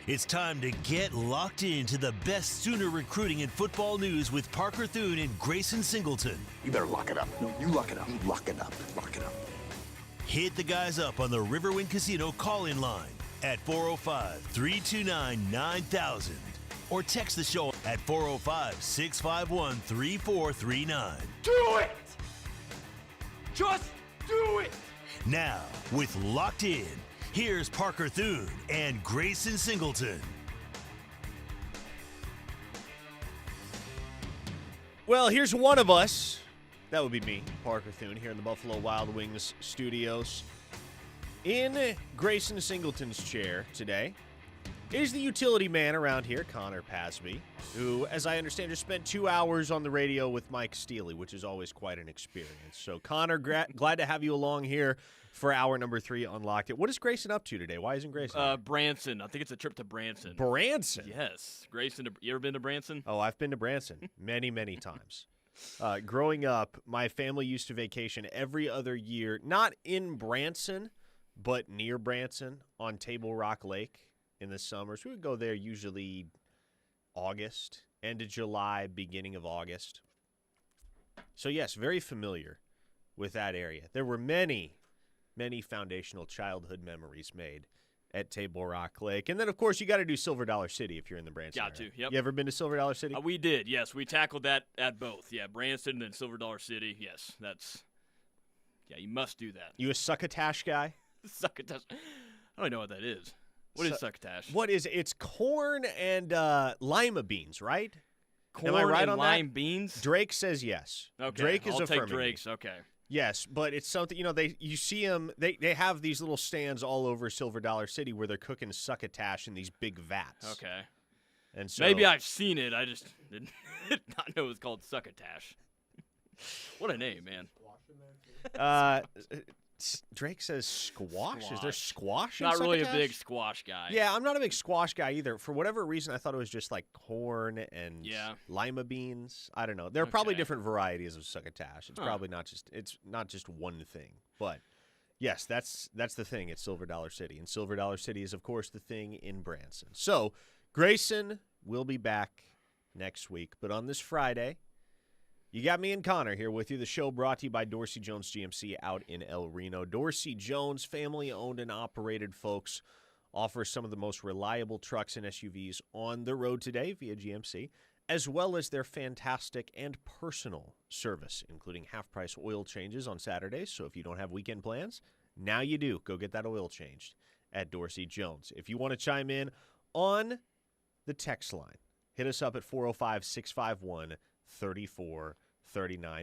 It's time to get locked into the best Sooner recruiting and football news with Parker Thune and Grayson Singleton. You better lock it up. No, you lock it up. You lock it up. Lock it up. Hit the guys up on the Riverwind Casino call-in line at 405-329-9000 or text the show at 405-651-3439. Do it! Just do it! Now, with Locked In, here's Parker Thune and Grayson Singleton. Well, here's one of us. That would be me, Parker Thune, here in the Buffalo Wild Wings studios. In Grayson Singleton's chair today is the utility man around here, Connor Pasby, who, as I understand, just spent 2 hours on the radio with Mike Steely, which is always quite an experience. So, Connor, glad to have you along here for hour number 3 on Locked In. What is Grayson up to today? Why isn't Grayson? Branson. I think it's a trip to Branson. Branson? Yes. Grayson, you ever been to Branson? Oh, I've been to Branson many, many times. Growing up, my family used to vacation every other year, not in Branson, but near Branson on Table Rock Lake in the summers. We would go there usually August, end of July, beginning of August. So, yes, very familiar with that area. There were many foundational childhood memories made at Table Rock Lake. And then, of course, you got to do Silver Dollar City if you're in the Branson area. Got to, yep. You ever been to Silver Dollar City? We did, yes. We tackled that at both. Yeah, Branson and Silver Dollar City. Yes, you must do that. You a succotash guy? Succotash. I don't know what that is. What is succotash? What is it? It's corn and lima beans, right? Corn Am I right and on lime that? beans? Drake says yes. Okay, Drake is I'll affirming. take Drake's, okay. Yes, but it's something, you see them, they have these little stands all over Silver Dollar City where they're cooking succotash in these big vats. Okay. And so maybe I've seen it. I just did not know it was called succotash. What a name, man. Drake says squash? Is there squash in Not really a succotash? big squash guy. Yeah, I'm not a big squash guy either. For whatever reason, I thought it was just like corn and lima beans. I don't know. There are probably different varieties of succotash. It's probably not just one thing. But yes, that's the thing at Silver Dollar City. And Silver Dollar City is, of course, the thing in Branson. So Grayson will be back next week. But on this Friday, you got me and Connor here with you. The show brought to you by Dorsey Jones GMC out in El Reno. Dorsey Jones, family-owned and operated, folks, offers some of the most reliable trucks and SUVs on the road today via GMC, as well as their fantastic and personal service, including half-price oil changes on Saturdays. So if you don't have weekend plans, now you do. Go get that oil changed at Dorsey Jones. If you want to chime in on the text line, hit us up at 405-651-3439.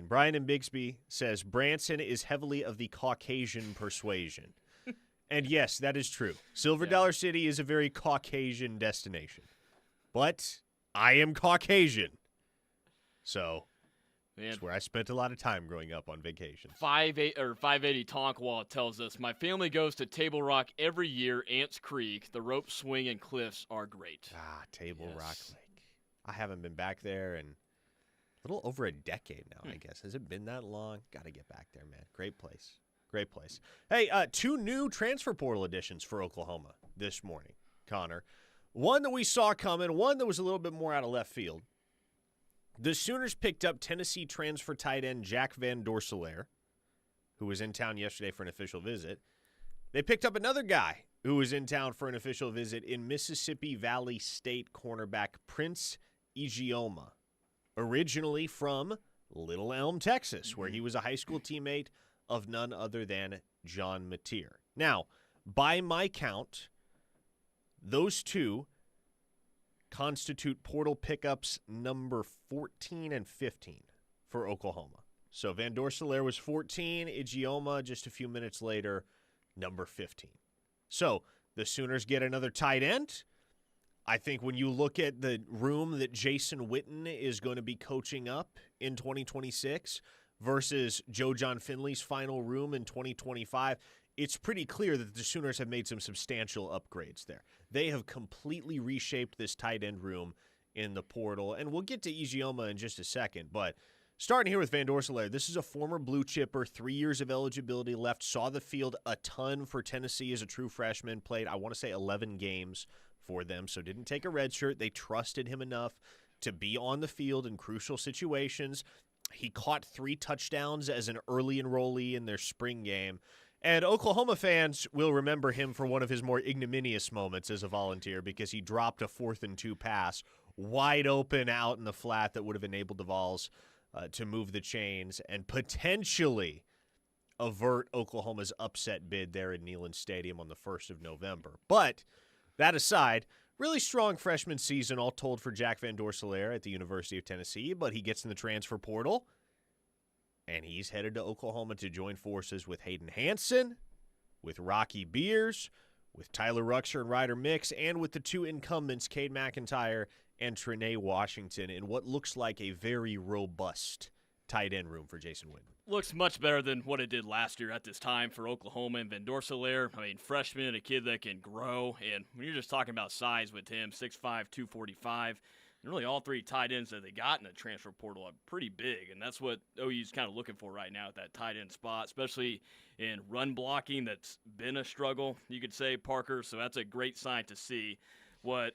Brian in Bixby says Branson is heavily of the Caucasian persuasion. And yes, that is true. Silver Dollar City is a very Caucasian destination. But I am Caucasian. So that's where I spent a lot of time growing up on vacation. 580 Tonkwall tells us, my family goes to Table Rock every year, Ants Creek. The rope swing and cliffs are great. Table Rock Lake. I haven't been back there in a little over a decade now, I guess. Has it been that long? Got to get back there, man. Great place. Great place. Hey, 2 new transfer portal additions for Oklahoma this morning, Connor. One that we saw coming, one that was a little bit more out of left field. The Sooners picked up Tennessee transfer tight end Jack Van Dorselaer, who was in town yesterday for an official visit. They picked up another guy who was in town for an official visit in Mississippi Valley State cornerback Prince Ijioma, originally from Little Elm, Texas, where he was a high school teammate of none other than John Mateer. Now, by my count, those two constitute portal pickups number 14 and 15 for Oklahoma. So Van Dorselaer was 14, Ijioma just a few minutes later, number 15. So the Sooners get another tight end. I think when you look at the room that Jason Witten is going to be coaching up in 2026 versus Joe John Finley's final room in 2025, it's pretty clear that the Sooners have made some substantial upgrades there. They have completely reshaped this tight end room in the portal, and we'll get to Ijioma in just a second, but Starting here with Van Dorselaer, this is a former blue chipper, 3 years of eligibility left, saw the field a ton for Tennessee as a true freshman, played, I want to say, 11 games for them, so didn't take a red shirt. They trusted him enough to be on the field in crucial situations. He caught 3 touchdowns as an early enrollee in their spring game. And Oklahoma fans will remember him for one of his more ignominious moments as a Volunteer because he dropped a 4th and 2 pass wide open out in the flat that would have enabled the Vols to move the chains and potentially avert Oklahoma's upset bid there in Neyland Stadium on the 1st of November. But that aside, really strong freshman season all told for Jack Van Dorselaer at the University of Tennessee, but he gets in the transfer portal, and he's headed to Oklahoma to join forces with Hayden Hansen, with Rocky Beers, with Tyler Ruxer and Ryder Mix, and with the 2 incumbents, Cade McIntyre and Trenae Washington, in what looks like a very robust tight end room for Jason Witten. Looks much better than what it did last year at this time for Oklahoma and Van Dorselaer. I mean, freshman, a kid that can grow, and when you're just talking about size with him, 6'5", 245, and really all 3 tight ends that they got in the transfer portal are pretty big, and that's what OU's kind of looking for right now at that tight end spot, especially in run blocking. That's been a struggle, you could say, Parker, so that's a great sign to see what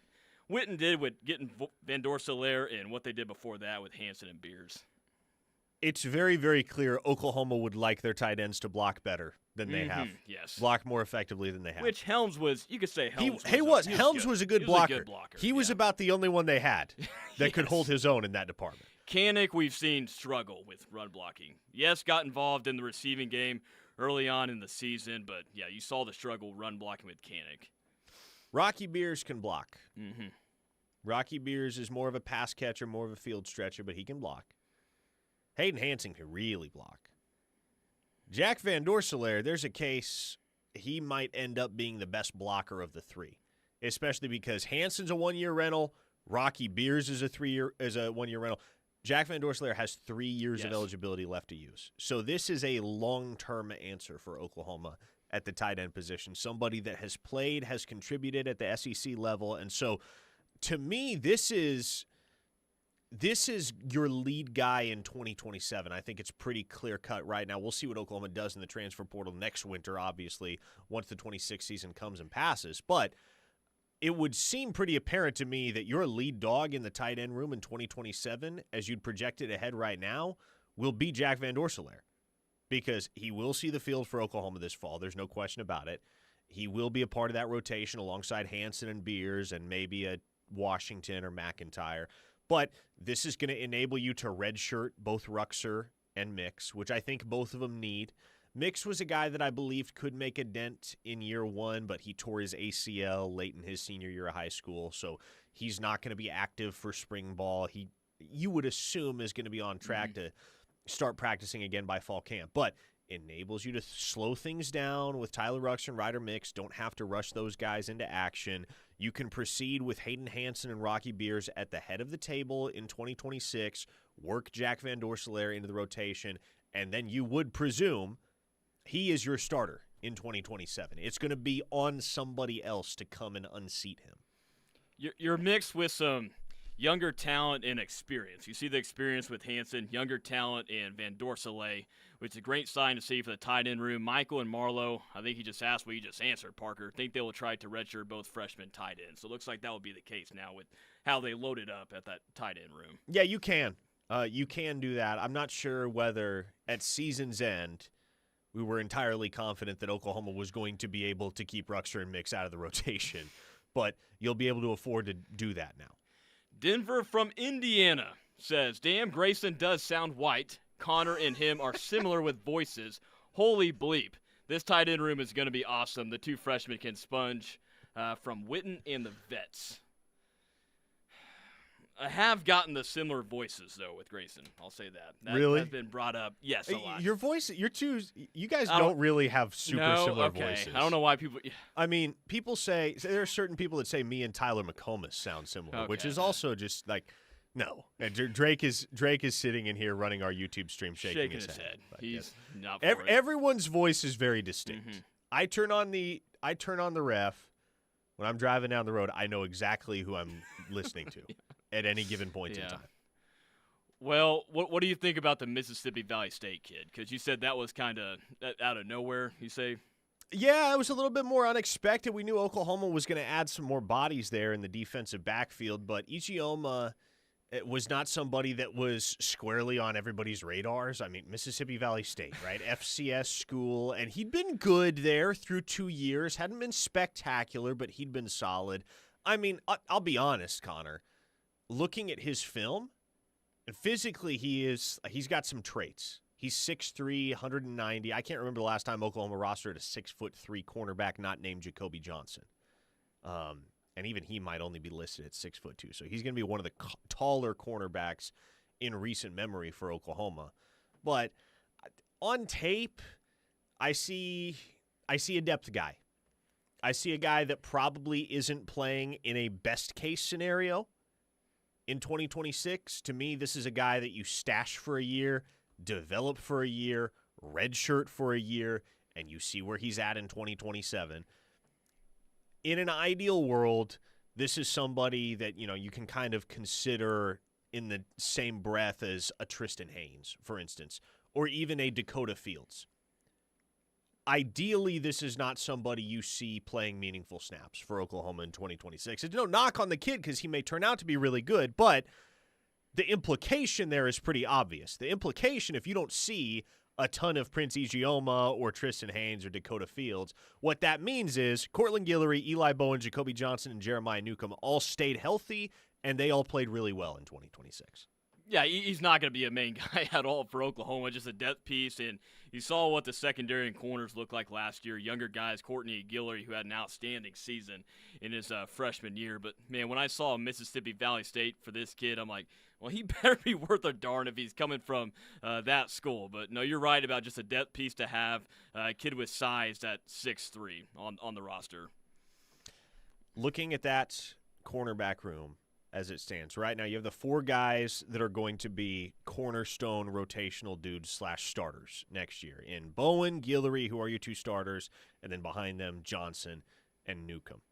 Witten did with getting Van Dorselaer and what they did before that with Hansen and Beers. It's very, very clear Oklahoma would like their tight ends to block better than they have. Yes. Block more effectively than they have. Which Helms was, you could say Helms Helms was a good blocker. He was yeah. about the only one they had that could Yes. hold his own in that department. Cannick, we've seen struggle with run blocking. Yes, got involved in the receiving game early on in the season, but yeah, you saw the struggle run blocking with Cannick. Rocky Beers can block. Mm-hmm. Rocky Beers is more of a pass catcher, more of a field stretcher, but he can block. Hayden Hansen can really block. Jack Van Dorselaer, there's a case he might end up being the best blocker of the 3, especially because Hansen's a 1-year rental, Rocky Beers is a 1-year rental. Jack Van Dorselaer has 3 years of eligibility left to use. So this is a long-term answer for Oklahoma at the tight end position, somebody that has played, has contributed at the SEC level, and so to me, this is your lead guy in 2027. I think it's pretty clear-cut right now. We'll see what Oklahoma does in the transfer portal next winter, obviously, once the 26 season comes and passes. But it would seem pretty apparent to me that your lead dog in the tight end room in 2027, as you'd project it ahead right now, will be Jack Van Dorselaer, because he will see the field for Oklahoma this fall. There's no question about it. He will be a part of that rotation alongside Hansen and Beers and maybe a Washington or McIntyre. But this is going to enable you to redshirt both Ruxer and Mix, which I think both of them need. Mix was a guy that I believed could make a dent in year 1, but he tore his ACL late in his senior year of high school, so he's not going to be active for spring ball. You would assume is going to be on track to start practicing again by fall camp, but enables you to slow things down with Tyler Ruxer and Ryder Mix. Don't have to rush those guys into action. You can proceed with Hayden Hansen and Rocky Beers at the head of the table in 2026, work Jack Van Dorselaer into the rotation, and then you would presume he is your starter in 2027. It's going to be on somebody else to come and unseat him. You're mixed with some younger talent and experience. You see the experience with Hansen, younger talent, and Van Dorselaer, which is a great sign to see for the tight end room. Michael and Marlowe, I think he just asked what you just answered, Parker. I think they will try to redshirt both freshmen tight ends. So it looks like that will be the case now with how they loaded up at that tight end room. Yeah, you can. You can do that. I'm not sure whether at season's end we were entirely confident that Oklahoma was going to be able to keep Ruxer and Mix out of the rotation, but you'll be able to afford to do that now. Denver from Indiana says, damn, Grayson does sound white. Connor and him are similar with voices. Holy bleep. This tight end room is going to be awesome. The 2 freshmen can sponge from Witten and the vets. I have gotten the similar voices, though, with Grayson. I'll say that. Really? That's been brought up. Yes, a lot. Your voice, you guys don't really have super similar voices. I don't know why people. I mean, people say, there are certain people that say me and Tyler McComas sound similar, which is also just like, no. And Drake is sitting in here running our YouTube stream shaking his head. He's not for it. Everyone's voice is very distinct. Mm-hmm. I turn on the ref when I'm driving down the road. I know exactly who I'm listening to at any given point in time. Well, what do you think about the Mississippi Valley State kid? Because you said that was kind of out of nowhere, you say? Yeah, it was a little bit more unexpected. We knew Oklahoma was going to add some more bodies there in the defensive backfield, but Ijioma was not somebody that was squarely on everybody's radars. I mean, Mississippi Valley State, right? FCS school, and he'd been good there through 2 years. Hadn't been spectacular, but he'd been solid. I mean, I'll be honest, Connor. Looking at his film, physically he's got some traits. He's 6'3", 190. I can't remember the last time Oklahoma rostered a 6'3" cornerback not named Jacoby Johnson. And even he might only be listed at 6'2". So he's going to be one of the taller cornerbacks in recent memory for Oklahoma. But on tape, I see a depth guy. I see a guy that probably isn't playing in a best case scenario in 2026. To me, this is a guy that you stash for a year, develop for a year, redshirt for a year, and you see where he's at in 2027. In an ideal world, this is somebody that, you can kind of consider in the same breath as a Tristan Haynes, for instance, or even a Dakota Fields. Ideally, this is not somebody you see playing meaningful snaps for Oklahoma in 2026. It's no knock on the kid because he may turn out to be really good, but the implication there is pretty obvious. The implication, if you don't see a ton of Prince Ijioma or Tristan Haynes or Dakota Fields, what that means is Cortland Guillory, Eli Bowen, Jacoby Johnson, and Jeremiah Newcomb all stayed healthy, and they all played really well in 2026. Yeah, he's not going to be a main guy at all for Oklahoma, just a depth piece. And you saw what the secondary and corners looked like last year. Younger guys, Courtney Guillory, who had an outstanding season in his freshman year. But, man, when I saw Mississippi Valley State for this kid, I'm like, well, he better be worth a darn if he's coming from that school. But, no, you're right about just a depth piece to have a kid with size at 6'3" on the roster. Looking at that cornerback room, as it stands right now, you have the 4 guys that are going to be cornerstone rotational dudes / starters next year. In Bowen, Guillory, who are your 2 starters, and then behind them, Johnson and Newcomb.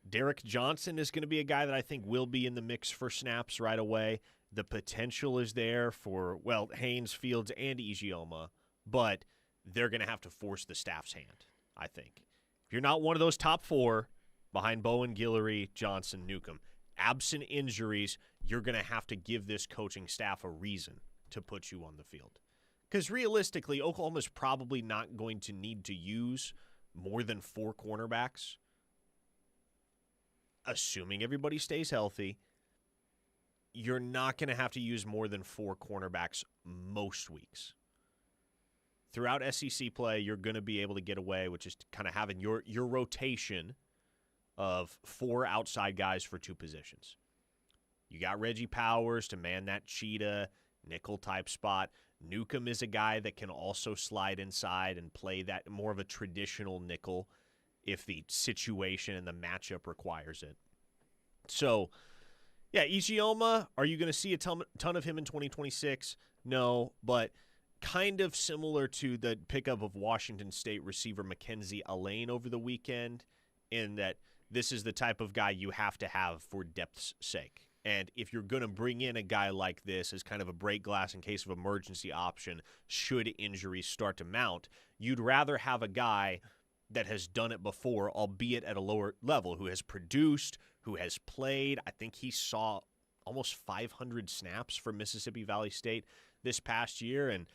Derek Johnson is going to be a guy that I think will be in the mix for snaps right away. The potential is there for, Haynes, Fields, and Ijioma, but they're going to have to force the staff's hand, I think. If you're not one of those top 4 behind Bowen, Guillory, Johnson, Newcomb, absent injuries, you're going to have to give this coaching staff a reason to put you on the field. Because realistically, Oklahoma's probably not going to need to use more than 4 cornerbacks, assuming everybody stays healthy. You're not going to have to use more than 4 cornerbacks most weeks. Throughout SEC play, you're going to be able to get away with just kind of having your rotation of 4 outside guys for 2 positions. You got Reggie Powers to man that cheetah nickel type spot. Newcomb is a guy that can also slide inside and play that more of a traditional nickel if the situation and the matchup requires it. So, yeah, Ijioma, are you going to see a ton of him in 2026? No, but kind of similar to the pickup of Washington State receiver Mackenzie Alain over the weekend, in that this is the type of guy you have to have for depth's sake. And if you're going to bring in a guy like this as kind of a break glass in case of emergency option, should injuries start to mount, you'd rather have a guy that has done it before, albeit at a lower level, who has produced, who has played. I think he saw almost 500 snaps for Mississippi Valley State this past year. And,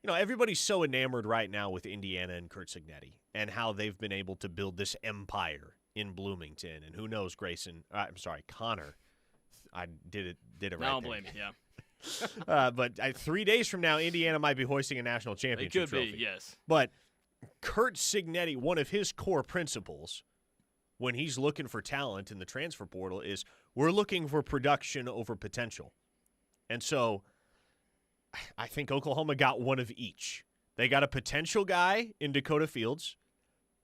everybody's so enamored right now with Indiana and Curt Cignetti and how they've been able to build this empire in Bloomington. And who knows, Connor. I did it right there. I don't blame you, yeah. But 3 days from now, Indiana might be hoisting a national championship trophy. It could be, yes. But Curt Cignetti, one of his core principles when he's looking for talent in the transfer portal is we're looking for production over potential. And so I think Oklahoma got one of each. They got a potential guy in Dakota Fields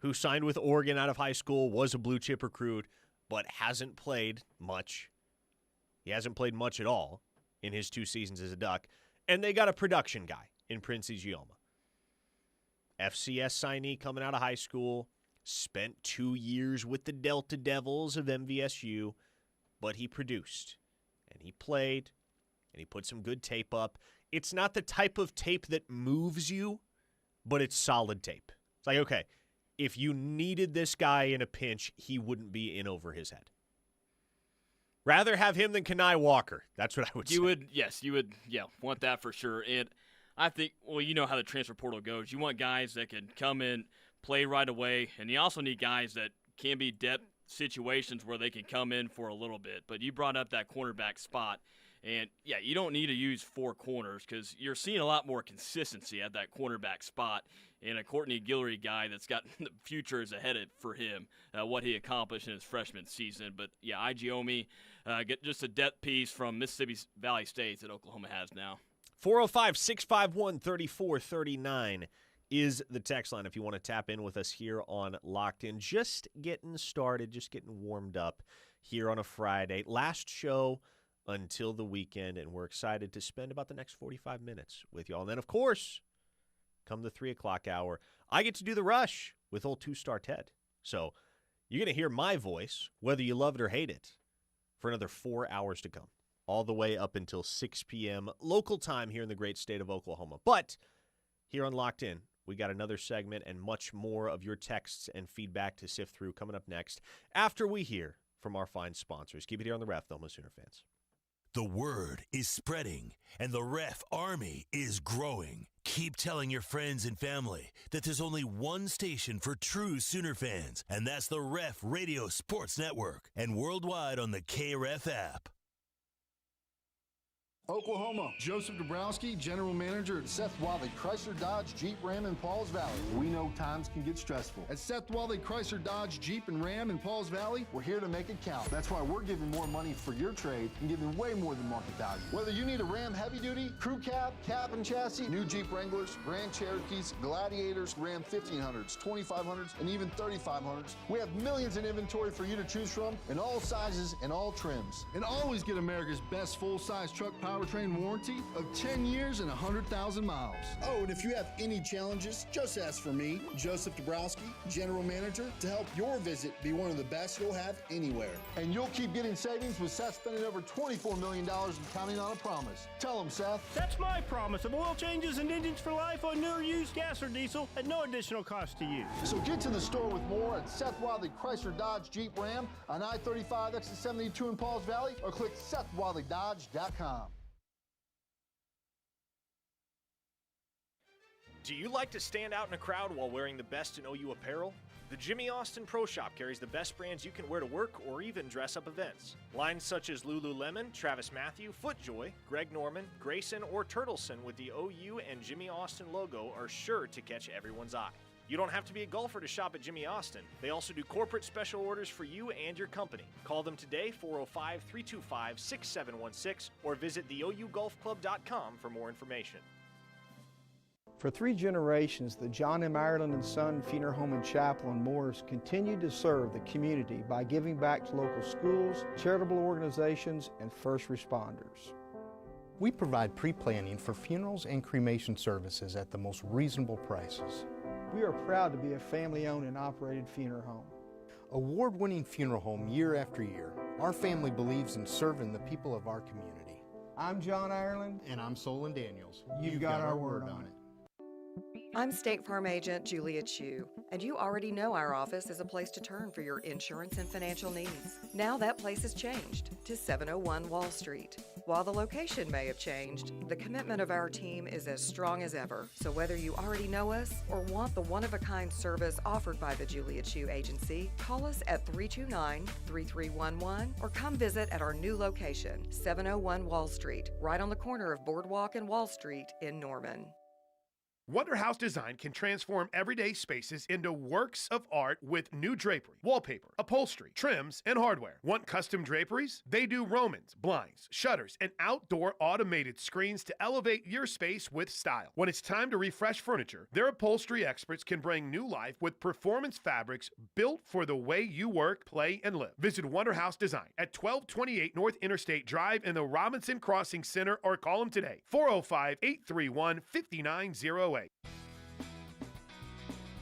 who signed with Oregon out of high school, was a blue chip recruit, but hasn't played much. He hasn't played much at all in his 2 seasons as a Duck. And they got a production guy in Prince Ijioma. FCS signee coming out of high school, spent 2 years with the Delta Devils of MVSU, but he produced, and he played, and he put some good tape up. It's not the type of tape that moves you, but it's solid tape. It's like, okay, if you needed this guy in a pinch, he wouldn't be in over his head. Rather have him than Canny Walker. That's what I would say. You would want that for sure. And I think, well, you know how the transfer portal goes. You want guys that can come in, play right away, and you also need guys that can be depth situations where they can come in for a little bit. But you brought up that cornerback spot, and, yeah, you don't need to use 4 corners because you're seeing a lot more consistency at that cornerback spot. And a Courtney Guillory guy that's got the future is ahead for him, what he accomplished in his freshman season. But, yeah, Ijioma, get just a depth piece from Mississippi Valley State that Oklahoma has now. 405-651-3439 is the text line if you want to tap in with us here on Locked In. Just getting started, just getting warmed up here on a Friday. Last show until the weekend, and we're excited to spend about the next 45 minutes with y'all. And then, of course, come the 3 o'clock hour, I get to do the rush with old two-star Ted. So you're going to hear my voice, whether you love it or hate it, for another 4 hours to come, all the way up until 6 p.m. local time here in the great state of Oklahoma. But here on Locked In, we got another segment and much more of your texts and feedback to sift through coming up next after we hear from our fine sponsors. Keep it here on the Ref, Thelma Sooner fans. The word is spreading, and the Ref Army is growing. Keep telling your friends and family that there's only one station for true Sooner fans, and that's the Ref Radio Sports Network, and worldwide on the KREF app. Oklahoma, Joseph Dabrowski, General Manager at Seth Wadley Chrysler Dodge Jeep Ram in Pauls Valley. We know times can get stressful. At Seth Wadley Chrysler Dodge Jeep and Ram in Pauls Valley, we're here to make it count. That's why we're giving more money for your trade and giving way more than market value. Whether you need a Ram heavy duty, crew cab and chassis, new Jeep Wranglers, Grand Cherokees, Gladiators, Ram 1500s, 2500s, and even 3500s, we have millions in inventory for you to choose from in all sizes and all trims. And always get America's best full-size truck powertrain warranty of 10 years and 100,000 miles. Oh, and if you have any challenges, just ask for me, Joseph Dabrowski, General Manager, to help your visit be one of the best you'll have anywhere. And you'll keep getting savings with Seth spending over $24 million and counting on a promise. Tell him, Seth. That's my promise of oil changes and engines for life on new or used gas or diesel at no additional cost to you. So get to the store with more at Seth Wadley Chrysler Dodge Jeep Ram on I-35 exit 72 in Pauls Valley, or click SethWadleyDodge.com. Do you like to stand out in a crowd while wearing the best in OU apparel? The Jimmy Austin Pro Shop carries the best brands you can wear to work or even dress up events. Lines such as Lululemon, Travis Mathew, FootJoy, Greg Norman, Grayson, or Turtleson with the OU and Jimmy Austin logo are sure to catch everyone's eye. You don't have to be a golfer to shop at Jimmy Austin. They also do corporate special orders for you and your company. Call them today, 405-325-6716, or visit theougolfclub.com for more information. For 3 generations, the John M. Ireland and Son Funeral Home and Chapel in Morris continued to serve the community by giving back to local schools, charitable organizations, and first responders. We provide pre-planning for funerals and cremation services at the most reasonable prices. We are proud to be a family-owned and operated funeral home. Award-winning funeral home year after year, our family believes in serving the people of our community. I'm John Ireland. And I'm Solon Daniels. You've got our word on it. I'm State Farm Agent Julia Chu, and you already know our office is a place to turn for your insurance and financial needs. Now that place has changed to 701 Wall Street. While the location may have changed, the commitment of our team is as strong as ever. So whether you already know us or want the one-of-a-kind service offered by the Julia Chu Agency, call us at 329-3311 or come visit at our new location, 701 Wall Street, right on the corner of Boardwalk and Wall Street in Norman. Wonder House Design can transform everyday spaces into works of art with new drapery, wallpaper, upholstery, trims, and hardware. Want custom draperies? They do Romans, blinds, shutters, and outdoor automated screens to elevate your space with style. When it's time to refresh furniture, their upholstery experts can bring new life with performance fabrics built for the way you work, play, and live. Visit Wonder House Design at 1228 North Interstate Drive in the Robinson Crossing Center, or call them today, 405-831-5908.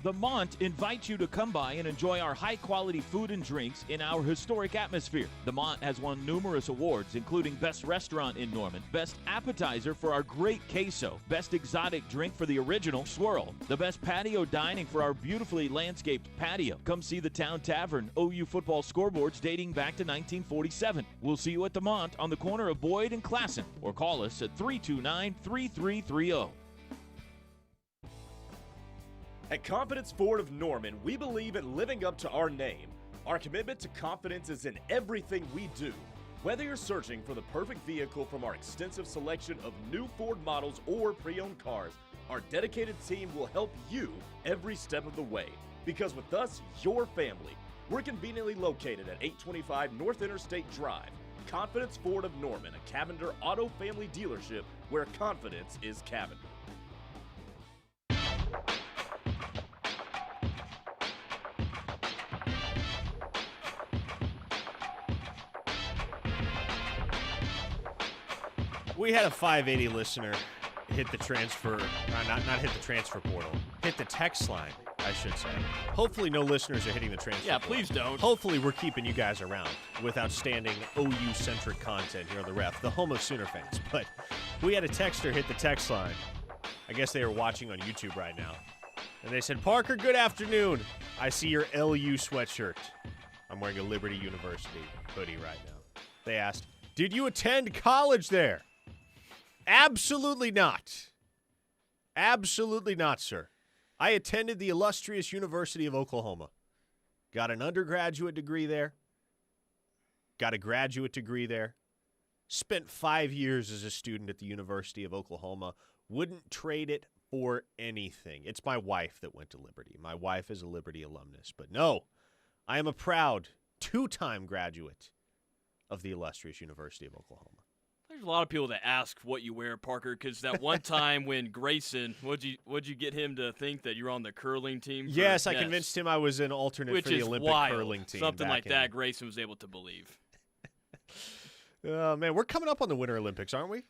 The Mont invites you to come by and enjoy our high-quality food and drinks in our historic atmosphere. The Mont has won numerous awards, including Best Restaurant in Norman, Best Appetizer for our great queso, Best Exotic Drink for the original swirl, the Best Patio Dining for our beautifully landscaped patio. Come see the Town Tavern OU football scoreboards dating back to 1947. We'll see you at the Mont on the corner of Boyd and Classen, or call us at 329-3330. At Confidence Ford of Norman, we believe in living up to our name. Our commitment to confidence is in everything we do. Whether you're searching for the perfect vehicle from our extensive selection of new Ford models or pre-owned cars, our dedicated team will help you every step of the way. Because with us, your family. We're conveniently located at 825 North Interstate Drive. Confidence Ford of Norman, a Cavender Auto Family dealership where confidence is Cavender. We had a 580 listener hit the transfer, not hit the transfer portal, hit the text line, I should say. Hopefully no listeners are hitting the transfer portal. Please don't. Hopefully we're keeping you guys around with outstanding OU-centric content here on The Ref, the home of Sooner fans. But we had a texter hit the text line. I guess they were watching on YouTube right now. And they said, Parker, good afternoon. I see your LU sweatshirt. I'm wearing a Liberty University hoodie right now. They asked, did you attend college there? Absolutely not. Absolutely not, sir. I attended the illustrious University of Oklahoma. Got an undergraduate degree there. Got a graduate degree there. Spent 5 years as a student at the University of Oklahoma. Wouldn't trade it for anything. It's my wife that went to Liberty. My wife is a Liberty alumnus. But no, I am a proud two-time graduate of the illustrious University of Oklahoma. There's a lot of people that ask what you wear, Parker, because that one time when Grayson, what'd you get him to think that you're on the curling team? Yes, I convinced him I was an alternate for the Olympic curling team. Something like that Grayson was able to believe. Man, we're coming up on the Winter Olympics, aren't we?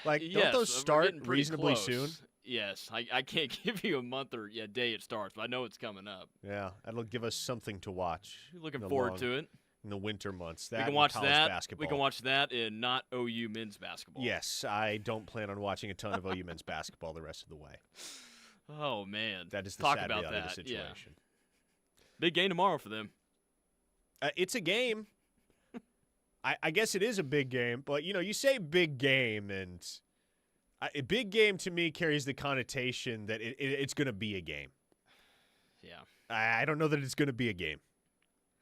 Like, yes, don't those start reasonably close. soon? Yes. I can't give you a month or day it starts, but I know it's coming up. Yeah, that'll give us something to watch. Looking forward to it. In the winter months. We can watch that. Basketball. We can watch that in not OU men's basketball. Yes, I don't plan on watching a ton of OU men's basketball the rest of the way. Oh, man. That is the Talk sad about reality that. of the situation. Yeah. Big game tomorrow for them. It's a game. I guess it is a big game, but, you say big game, and a big game to me carries the connotation that it's going to be a game. Yeah. I don't know that it's going to be a game.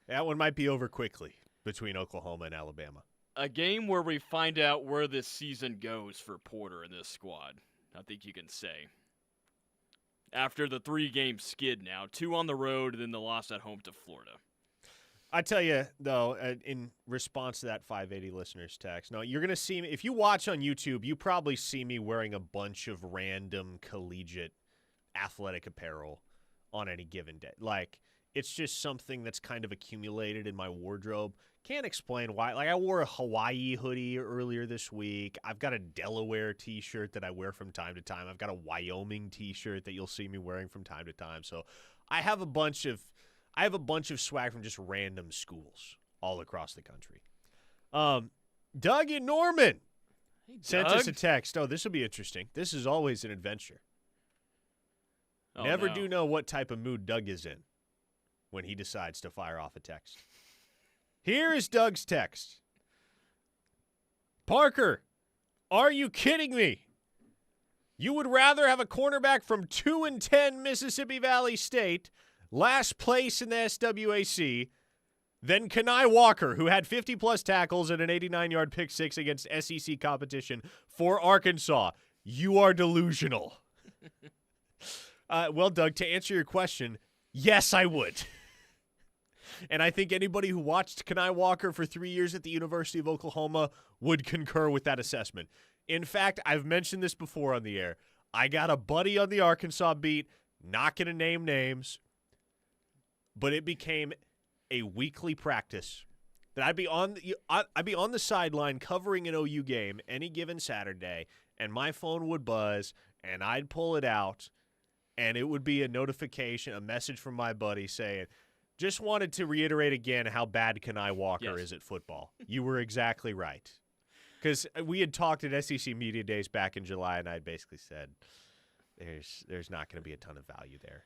That one might be over quickly between Oklahoma and Alabama. A game where we find out where this season goes for Porter and this squad, I think you can say. After the 3-game skid now, 2 on the road, and then the loss at home to Florida. I tell you, though, in response to that 580 listeners text, no, you're going to see me. If you watch on YouTube, you probably see me wearing a bunch of random collegiate athletic apparel on any given day. Like, it's just something that's kind of accumulated in my wardrobe. Can't explain why. Like, I wore a Hawaii hoodie earlier this week. I've got a Delaware T-shirt that I wear from time to time. I've got a Wyoming T-shirt that you'll see me wearing from time to time. So I have a bunch of swag from just random schools all across the country. Doug in Norman sent us a text. Oh, this will be interesting. This is always an adventure. Never do know what type of mood Doug is in when he decides to fire off a text. Here is Doug's text. Parker, are you kidding me? You would rather have a cornerback from 2-10 Mississippi Valley State, last place in the SWAC, than Canny Walker, who had 50-plus tackles and an 89-yard pick six against SEC competition for Arkansas. You are delusional. Well, Doug, to answer your question, yes, I would. And I think anybody who watched Canny Walker for 3 years at the University of Oklahoma would concur with that assessment. In fact, I've mentioned this before on the air. I got a buddy on the Arkansas beat, not going to name names, but it became a weekly practice that I'd be on the sideline covering an OU game any given Saturday, and my phone would buzz, and I'd pull it out, and it would be a notification, a message from my buddy saying, just wanted to reiterate again how bad Canny Walker is at football. You were exactly right. Because we had talked at SEC Media Days back in July, and I had basically said there's not going to be a ton of value there.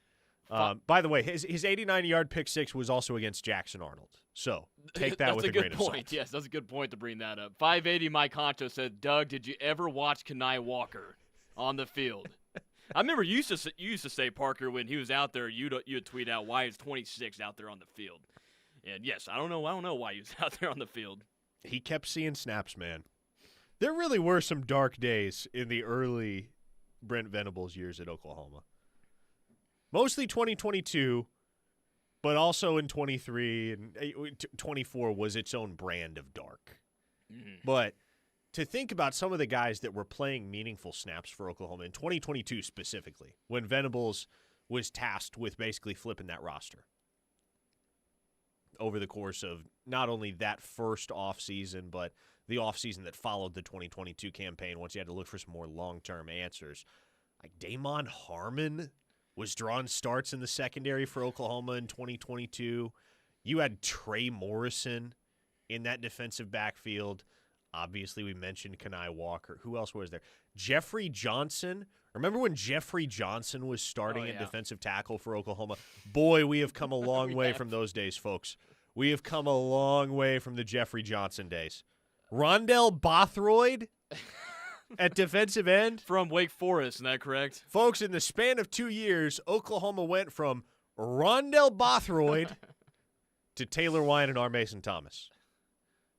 By the way, his 89-yard pick six was also against Jackson Arnold. So take that with a grain of salt. Yes, that's a good point to bring that up. 580 Mike Concho said, Doug, did you ever watch Canny Walker on the field? I remember you used to say, Parker, when he was out there, you'd tweet out why is 26 out there on the field. And yes, I don't know why he was out there on the field. He kept seeing snaps, man. There really were some dark days in the early Brent Venables years at Oklahoma. Mostly 2022, but also in 23 and 24 was its own brand of dark. Mm-hmm. But to think about some of the guys that were playing meaningful snaps for Oklahoma in 2022 specifically, when Venables was tasked with basically flipping that roster over the course of not only that first offseason, but the offseason that followed the 2022 campaign once you had to look for some more long-term answers. Like Damon Harmon was drawing starts in the secondary for Oklahoma in 2022. You had Trey Morrison in that defensive backfield. Obviously, we mentioned Canny Walker. Who else was there? Jeffrey Johnson. Remember when Jeffrey Johnson was starting at defensive tackle for Oklahoma? Boy, we have come a long way from those days, folks. We have come a long way from the Jeffrey Johnson days. Rondell Bothroyd at defensive end. From Wake Forest, isn't that correct? Folks, in the span of 2 years, Oklahoma went from Rondell Bothroyd to Taylor Wine and R. Mason Thomas.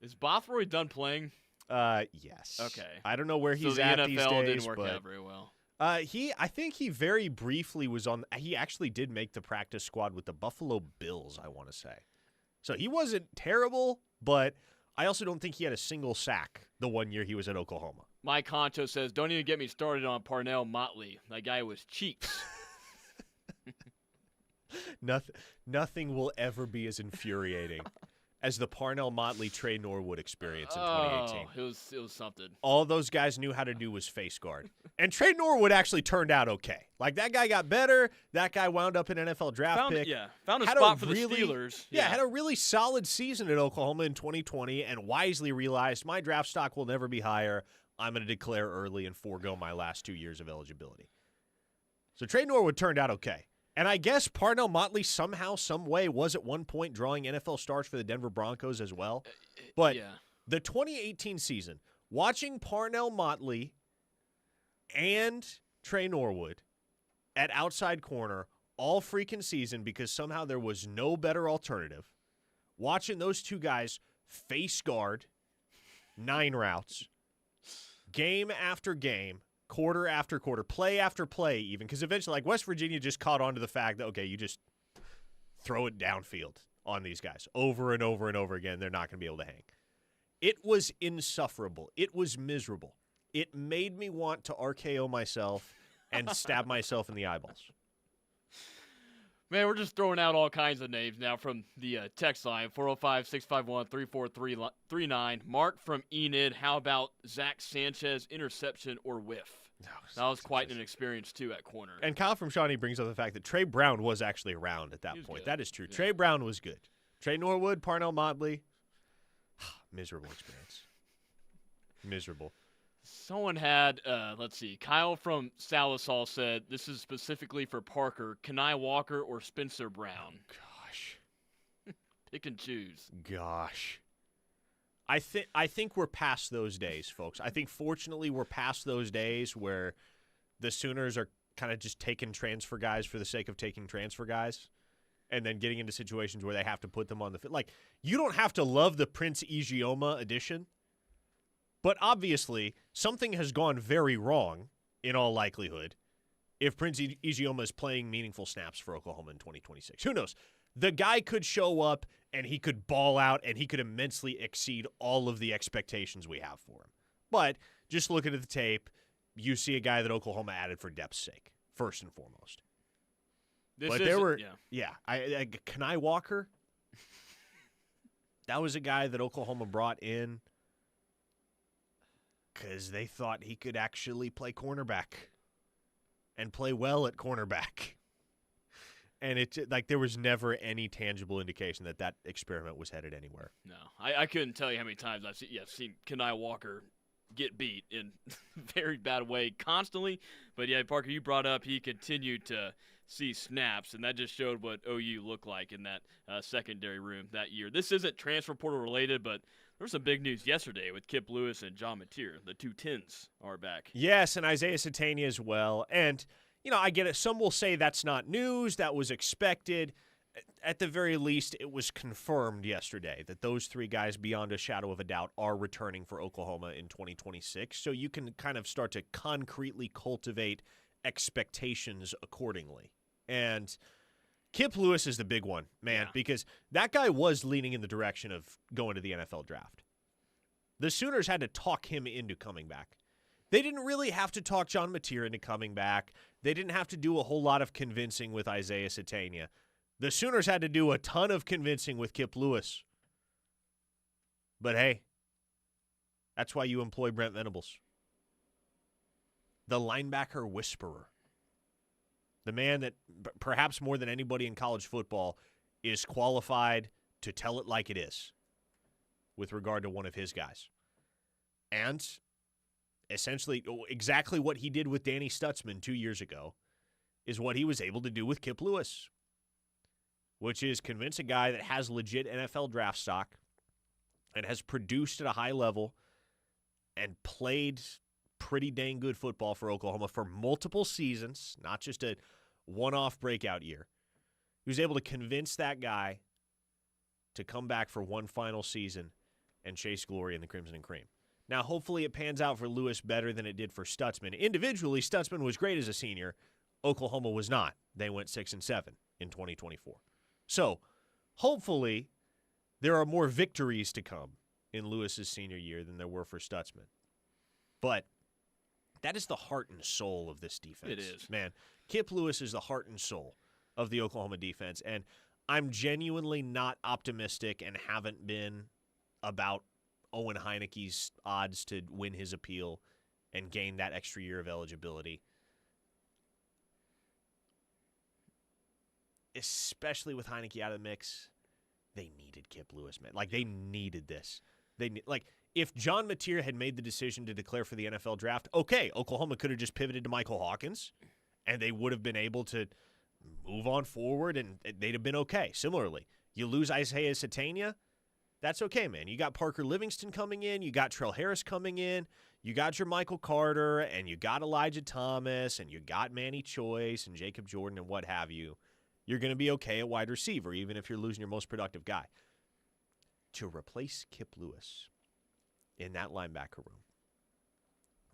Is Bothroyd done playing? Yes. Okay. I don't know where he's the at NFL these days. Didn't work out very well. I think he very briefly was on. He actually did make the practice squad with the Buffalo Bills, I want to say. So he wasn't terrible, but I also don't think he had a single sack the 1 year he was at Oklahoma. Mike Concho says, don't even get me started on Parnell Motley. That guy was cheeks. Nothing will ever be as infuriating as the Parnell Motley Trey Norwood experience in 2018. It was something. All those guys knew how to do was face guard. And Trey Norwood actually turned out okay. Like, that guy got better. That guy wound up an NFL draft pick. Found a spot for the Steelers. Yeah, had a really solid season at Oklahoma in 2020 and wisely realized my draft stock will never be higher. I'm going to declare early and forego my last 2 years of eligibility. So Trey Norwood turned out okay. And I guess Parnell Motley somehow, some way was at one point drawing NFL starts for the Denver Broncos as well. But the 2018 season, watching Parnell Motley and Trey Norwood at outside corner all freaking season because somehow there was no better alternative, watching those two guys face guard 9 routes, game after game, quarter after quarter, play after play even, because eventually, like, West Virginia just caught on to the fact that, okay, you just throw it downfield on these guys over and over and over again. They're not going to be able to hang. It was insufferable. It was miserable. It made me want to RKO myself and stab myself in the eyeballs. Man, we're just throwing out all kinds of names now from the text line, 405-651-3439. Mark from Enid, how about Zach Sanchez, interception or whiff? That was quite an experience, too, at corner. And Kyle from Shawnee brings up the fact that Trey Brown was actually around at that point. That is true. Yeah. Trey Brown was good. Trey Norwood, Parnell Motley, miserable experience. Miserable. Someone had, let's see, Kyle from Salisal said, this is specifically for Parker, Canny Walker or Spencer Brown? Oh, gosh. Pick and choose. Gosh. I think we're past those days, folks. I think, fortunately, we're past those days where the Sooners are kind of just taking transfer guys for the sake of taking transfer guys and then getting into situations where they have to put them on the field. Like, you don't have to love the Prince Ijioma edition. But obviously, something has gone very wrong, in all likelihood, if Prince Ijioma is playing meaningful snaps for Oklahoma in 2026. Who knows? The guy could show up, and he could ball out, and he could immensely exceed all of the expectations we have for him. But just looking at the tape, you see a guy that Oklahoma added for depth's sake, first and foremost. Canny Walker, that was a guy that Oklahoma brought in because they thought he could actually play cornerback. and play well at cornerback. And there was never any tangible indication that experiment was headed anywhere. No, I couldn't tell you how many times I've seen Canny Walker get beat in a very bad way constantly. But, yeah, Parker, you brought up he continued to see snaps, and that just showed what OU looked like in that secondary room that year. This isn't transfer portal related, but there was some big news yesterday with Kip Lewis and John Mateer. The 2 10s are back. Yes, and Isaiah Satania as well. And I get it. Some will say that's not news. That was expected. At the very least, it was confirmed yesterday that those 3 guys, beyond a shadow of a doubt, are returning for Oklahoma in 2026. So you can kind of start to concretely cultivate expectations accordingly. And Kip Lewis is the big one, man, because that guy was leaning in the direction of going to the NFL draft. The Sooners had to talk him into coming back. They didn't really have to talk John Mateer into coming back. They didn't have to do a whole lot of convincing with Isaiah Satania. The Sooners had to do a ton of convincing with Kip Lewis. But hey, that's why you employ Brent Venables. The linebacker whisperer. The man that perhaps more than anybody in college football is qualified to tell it like it is with regard to one of his guys. And essentially exactly what he did with Danny Stutzman 2 years ago is what he was able to do with Kip Lewis, which is convince a guy that has legit NFL draft stock and has produced at a high level and played pretty dang good football for Oklahoma for multiple seasons, not just a one-off breakout year. He was able to convince that guy to come back for one final season and chase glory in the Crimson and Cream. Now, hopefully it pans out for Lewis better than it did for Stutzman. Individually, Stutzman was great as a senior. Oklahoma was not. They went 6-7 in 2024. So, hopefully, there are more victories to come in Lewis's senior year than there were for Stutzman. But that is the heart and soul of this defense. It is. Man, Kip Lewis is the heart and soul of the Oklahoma defense, and I'm genuinely not optimistic and haven't been about Owen Heineke's odds to win his appeal and gain that extra year of eligibility. Especially with Heineke out of the mix, they needed Kip Lewis, man. They needed this. If John Mateer had made the decision to declare for the NFL draft, okay, Oklahoma could have just pivoted to Michael Hawkins, and they would have been able to move on forward, and they'd have been okay. Similarly, you lose Isaiah Satania, that's okay, man. You got Parker Livingston coming in, you got Trell Harris coming in, you got your Michael Carter, and you got Elijah Thomas, and you got Manny Choice and Jacob Jordan and what have you. You're going to be okay at wide receiver, even if you're losing your most productive guy. To replace Kip Lewis in that linebacker room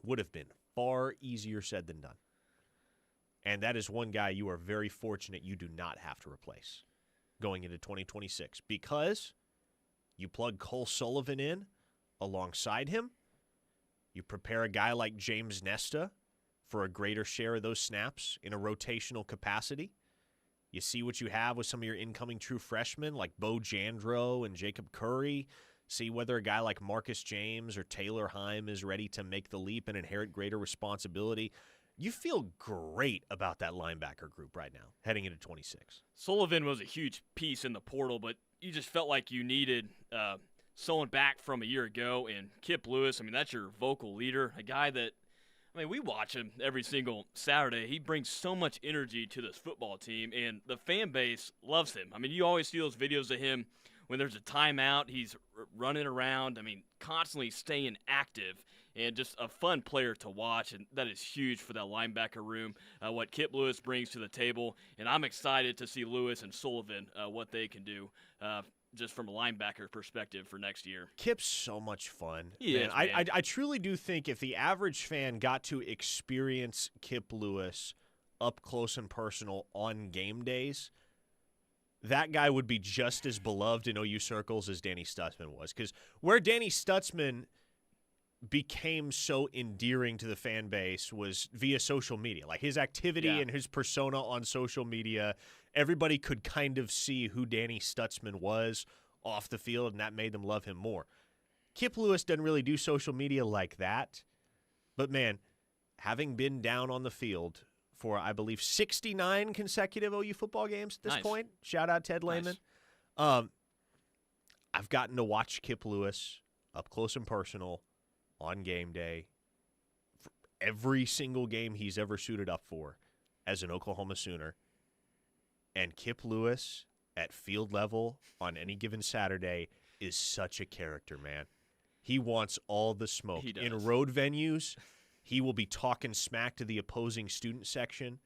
would have been far easier said than done. And that is one guy you are very fortunate you do not have to replace going into 2026 because you plug Cole Sullivan in alongside him. You prepare a guy like James Nesta for a greater share of those snaps in a rotational capacity. You see what you have with some of your incoming true freshmen like Bo Jandro and Jacob Curry. See whether a guy like Marcus James or Taylor Heim is ready to make the leap and inherit greater responsibility. You feel great about that linebacker group right now, heading into 26. Sullivan was a huge piece in the portal, but you just felt like you needed someone back from a year ago. And Kip Lewis, that's your vocal leader, a guy that, we watch him every single Saturday. He brings so much energy to this football team, and the fan base loves him. You always see those videos of him when there's a timeout. He's running around, constantly staying active, and just a fun player to watch, and that is huge for that linebacker room, what Kip Lewis brings to the table. And I'm excited to see Lewis and Sullivan, what they can do just from a linebacker perspective for next year. Kip's so much fun. Yeah, I truly do think if the average fan got to experience Kip Lewis up close and personal on game days, that guy would be just as beloved in OU circles as Danny Stutzman was. Because where Danny Stutzman became so endearing to the fan base was via social media. His activity and his persona on social media, everybody could kind of see who Danny Stutzman was off the field, and that made them love him more. Kip Lewis doesn't really do social media like that, but man, having been down on the field for, I believe, 69 consecutive OU football games at this point. Shout out Ted Lehman. I've gotten to watch Kip Lewis up close and personal on game day for every single game he's ever suited up for as an Oklahoma Sooner. And Kip Lewis at field level on any given Saturday is such a character, man. He wants all the smoke. He does. In road venues, he will be talking smack to the opposing student section.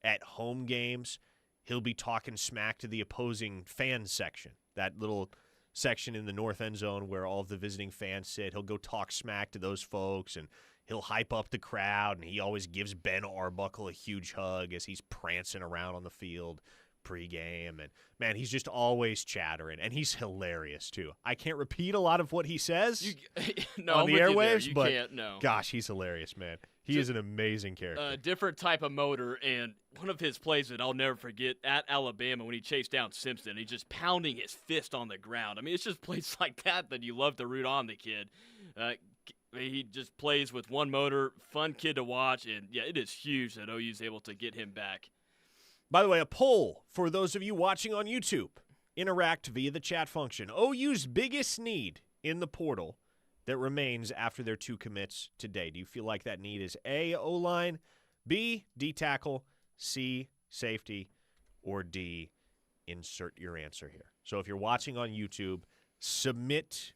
At home games, he'll be talking smack to the opposing fan section, that little section in the north end zone where all of the visiting fans sit. He'll go talk smack to those folks, and he'll hype up the crowd, and he always gives Ben Arbuckle a huge hug as he's prancing around on the field pregame. And, man, he's just always chattering, and he's hilarious, too. I can't repeat a lot of what he says on the airwaves, but, gosh, he's hilarious, man. He is an amazing character. A different type of motor, and one of his plays that I'll never forget at Alabama when he chased down Simpson, he's just pounding his fist on the ground. I mean, it's just plays like that you love to root on the kid. He just plays with one motor, fun kid to watch, and, yeah, it is huge that OU's able to get him back. By the way, a poll for those of you watching on YouTube. Interact via the chat function. OU's biggest need in the portal that remains after their 2 commits today. Do you feel like that need is A, O-line, B, D-tackle, C, safety, or D, insert your answer here. So if you're watching on YouTube, submit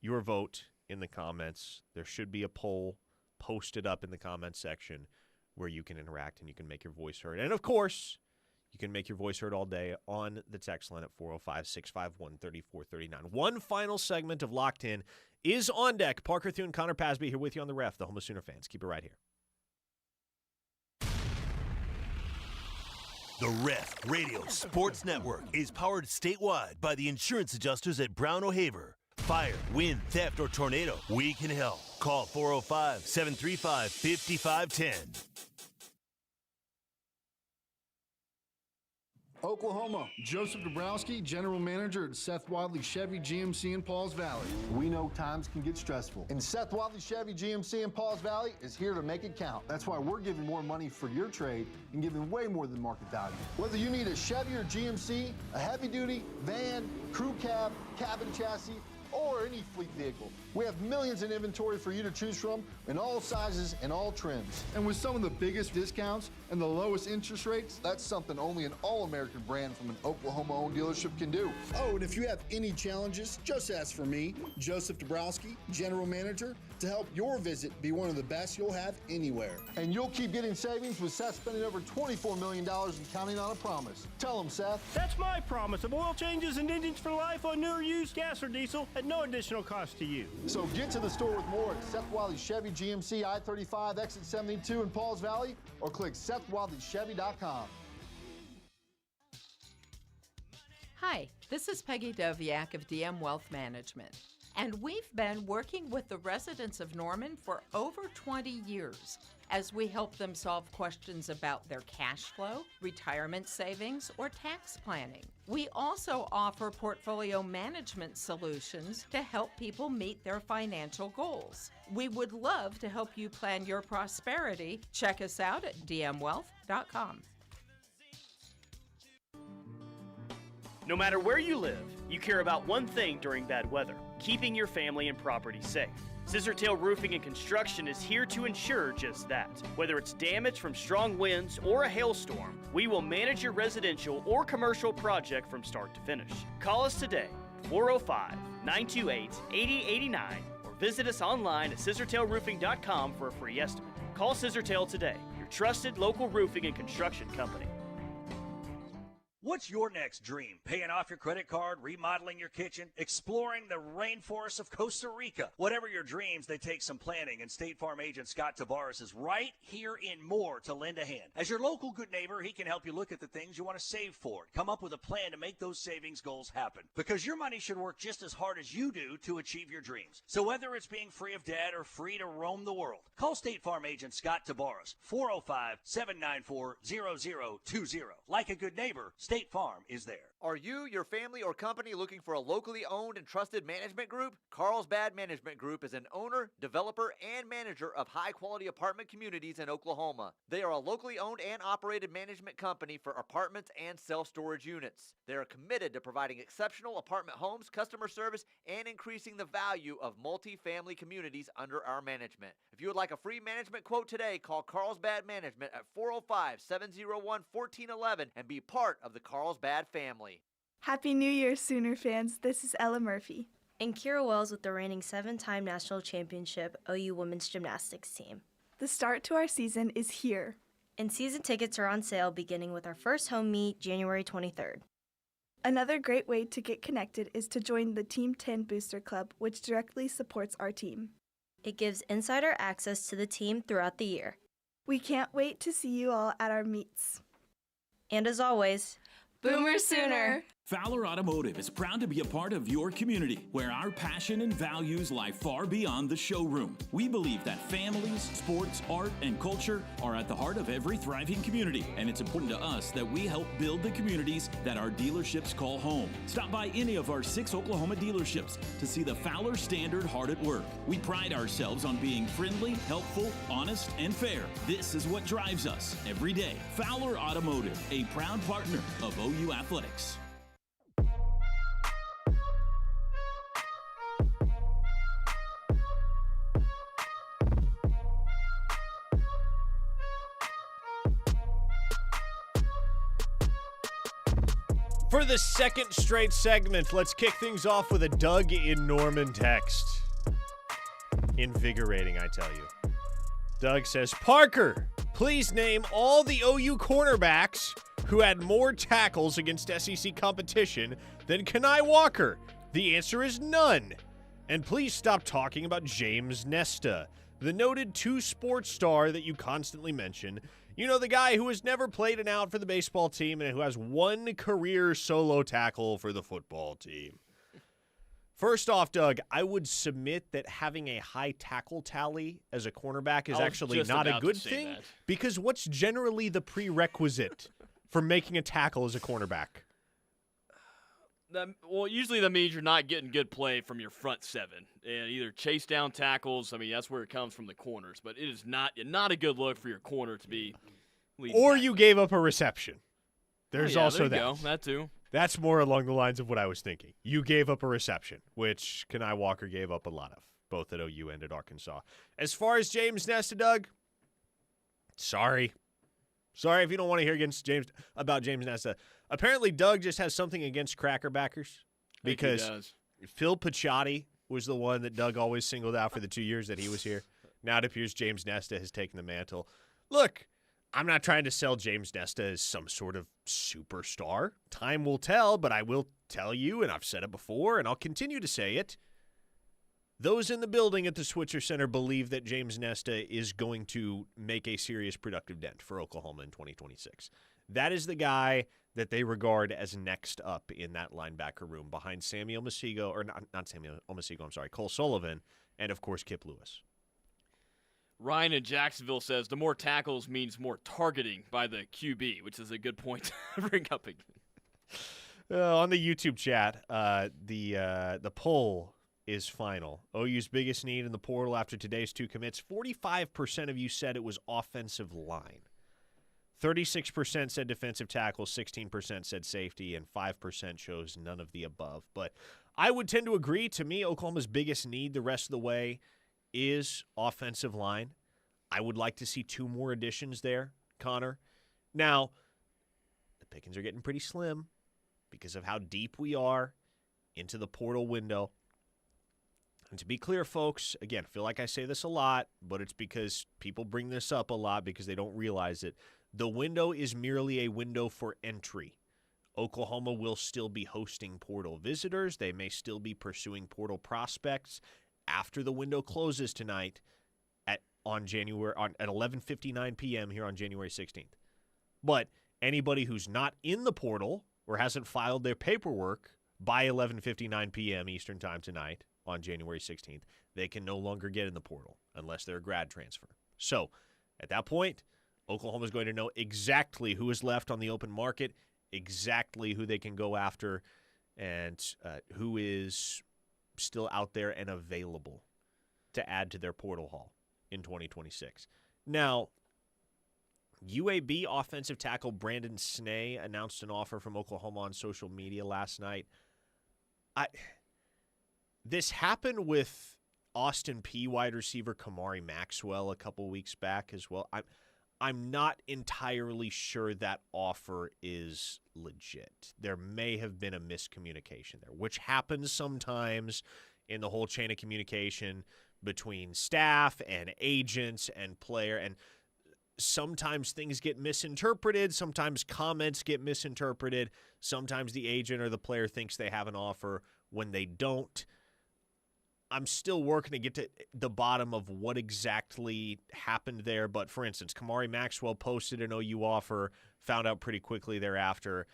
your vote in the comments. There should be a poll posted up in the comments section where you can interact and you can make your voice heard. And, of course, you can make your voice heard all day on the text line at 405-651-3439. One final segment of Locked In is on deck. Parker Thune, Connor Pasby here with you on the Ref, the home of Sooner fans. Keep it right here. The Ref Radio Sports Network is powered statewide by the insurance adjusters at Brown O'Haver. Fire, wind, theft, or tornado, we can help. Call 405-735-5510. Oklahoma, Joseph Dabrowski, General Manager at Seth Wadley Chevy GMC in Pauls Valley. We know times can get stressful, and Seth Wadley Chevy GMC in Pauls Valley is here to make it count. That's why we're giving more money for your trade and giving way more than market value. Whether you need a Chevy or GMC, a heavy-duty, van, crew cab, cabin chassis, or any fleet vehicle, we have millions in inventory for you to choose from in all sizes and all trims. And with some of the biggest discounts and the lowest interest rates, that's something only an all-American brand from an Oklahoma-owned dealership can do. Oh, and if you have any challenges, just ask for me, Joseph Dabrowski, General Manager, to help your visit be one of the best you'll have anywhere. And you'll keep getting savings with Seth spending over $24 million and counting on a promise. Tell him, Seth. That's my promise of oil changes and engines for life on new or used gas or diesel at no additional cost to you. So get to the store with more at Seth Wadley Chevy GMC I-35 exit 72 in Pauls Valley, or click SethWadleyChevy.com. Hi, this is Peggy Doviak of DM Wealth Management, and we've been working with the residents of Norman for over 20 years as we help them solve questions about their cash flow, retirement savings, or tax planning. We also offer portfolio management solutions to help people meet their financial goals. We would love to help you plan your prosperity. Check us out at dmwealth.com. No matter where you live, you care about one thing during bad weather: keeping your family and property safe. Scissortail Roofing and Construction is here to ensure just that. Whether it's damage from strong winds or a hailstorm, we will manage your residential or commercial project from start to finish. Call us today, 405-928-8089, or visit us online at scissortailroofing.com for a free estimate. Call Scissortail today, your trusted local roofing and construction company. What's your next dream? Paying off your credit card, remodeling your kitchen, exploring the rainforests of Costa Rica. Whatever your dreams, they take some planning, and State Farm agent Scott Tavares is right here in Moore to lend a hand. As your local good neighbor, he can help you look at the things you want to save for. Come up with a plan to make those savings goals happen, because your money should work just as hard as you do to achieve your dreams. So whether it's being free of debt or free to roam the world, call State Farm agent Scott Tavares, 405-794-0020. Like a good neighbor, State Farm is there. Are you, your family, or company looking for a locally owned and trusted management group? Carlsbad Management Group is an owner, developer, and manager of high-quality apartment communities in Oklahoma. They are a locally owned and operated management company for apartments and self-storage units. They are committed to providing exceptional apartment homes, customer service, and increasing the value of multi-family communities under our management. If you would like a free management quote today, call Carlsbad Management at 405-701-1411 and be part of the Carlsbad family. Happy New Year, Sooner fans. This is Ella Murphy. And Kira Wells with the reigning 7-time national championship OU women's gymnastics team. The start to our season is here. And season tickets are on sale beginning with our first home meet January 23rd. Another great way to get connected is to join the Team 10 Booster Club, which directly supports our team. It gives insider access to the team throughout the year. We can't wait to see you all at our meets. And as always, Boomer Sooner! Fowler Automotive is proud to be a part of your community, where our passion and values lie far beyond the showroom. We believe that families, sports, art, and culture are at the heart of every thriving community, and it's important to us that we help build the communities that our dealerships call home. Stop by any of our 6 Oklahoma dealerships to see the Fowler Standard hard at work. We pride ourselves on being friendly, helpful, honest, and fair. This is what drives us every day. Fowler Automotive, a proud partner of OU Athletics. For the second straight segment, let's kick things off with a Doug in Norman text. Invigorating, I tell you. Doug says, Parker, please name all the OU cornerbacks who had more tackles against SEC competition than Canny Walker. The answer is none. And please stop talking about James Nesta, the noted 2-sport star that you constantly mention. You know, the guy who has never played an out for the baseball team and who has one career solo tackle for the football team. First off, Doug, I would submit that having a high tackle tally as a cornerback is actually not a good thing, because what's generally the prerequisite for making a tackle as a cornerback? Well, usually that means you're not getting good play from your front 7. And either chase down tackles, I mean, that's where it comes from the corners. But it is not a good look for your corner to be leading. Or you gave up a reception. There's also there you that. go. That too. That's more along the lines of what I was thinking. You gave up a reception, which Canny Walker gave up a lot of, both at OU and at Arkansas. As far as James Nesta, Doug, sorry. Sorry if you don't want to hear about James Nesta. Apparently, Doug just has something against crackerbackers, because Phil Picciotti was the one that Doug always singled out for the 2 years that he was here. Now it appears James Nesta has taken the mantle. Look, I'm not trying to sell James Nesta as some sort of superstar. Time will tell, but I will tell you, and I've said it before, and I'll continue to say it, those in the building at the Switzer Center believe that James Nesta is going to make a serious productive dent for Oklahoma in 2026. That is the guy that they regard as next up in that linebacker room behind Cole Sullivan, and, of course, Kip Lewis. Ryan in Jacksonville says the more tackles means more targeting by the QB, which is a good point to bring up again. On the YouTube chat, the poll is final. OU's biggest need in the portal after today's 2 commits, 45% of you said it was offensive line. 36% said defensive tackle, 16% said safety, and 5% chose none of the above. But I would tend to agree. To me, Oklahoma's biggest need the rest of the way is offensive line. I would like to see 2 more additions there, Connor. Now, the pickings are getting pretty slim because of how deep we are into the portal window. And to be clear, folks, again, I feel like I say this a lot, but it's because people bring this up a lot because they don't realize it. The window is merely a window for entry. Oklahoma will still be hosting portal visitors. They may still be pursuing portal prospects after the window closes tonight at 11:59 p.m. here on January 16th. But anybody who's not in the portal or hasn't filed their paperwork by 11:59 p.m. Eastern Time tonight on January 16th, they can no longer get in the portal unless they're a grad transfer. So at that point, Oklahoma is going to know exactly who is left on the open market exactly who they can go after and who is still out there and available to add to their portal haul in 2026. Now, UAB offensive tackle Brandon Snee announced an offer from Oklahoma on social media last night. This happened with Austin Peay wide receiver Kamari Maxwell a couple weeks back as well. I'm not entirely sure that offer is legit. There may have been a miscommunication there, which happens sometimes in the whole chain of communication between staff and agents and player. And sometimes things get misinterpreted. Sometimes comments get misinterpreted. Sometimes the agent or the player thinks they have an offer when they don't. I'm still working to get to the bottom of what exactly happened there. But, for instance, Kamari Maxwell posted an OU offer, found out pretty quickly thereafter